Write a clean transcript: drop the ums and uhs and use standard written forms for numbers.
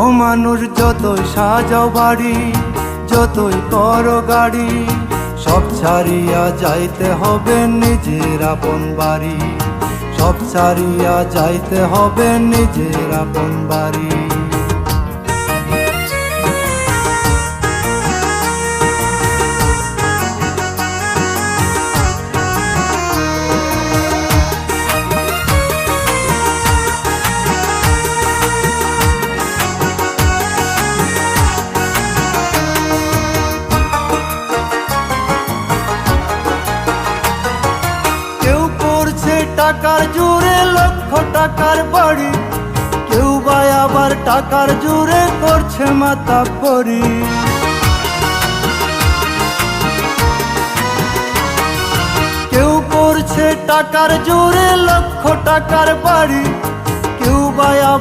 ও মানুষ যতই সাজাও বাড়ি, যতই করো গাড়ি, সব ছাড়িয়া যাইতে হবে নিজের আপন বাড়ি, সব ছাড়িয়া যাইতে হবে নিজের আপন বাড়ি। টাকার জোরে লক্ষ টাকার বাড়ি, কেউ বা আবার টাকার জোরে করছে মাতাব্বরি। কেউ করছে টাকার জোরে লক্ষ টাকার বাড়ি, কেউ বা আবার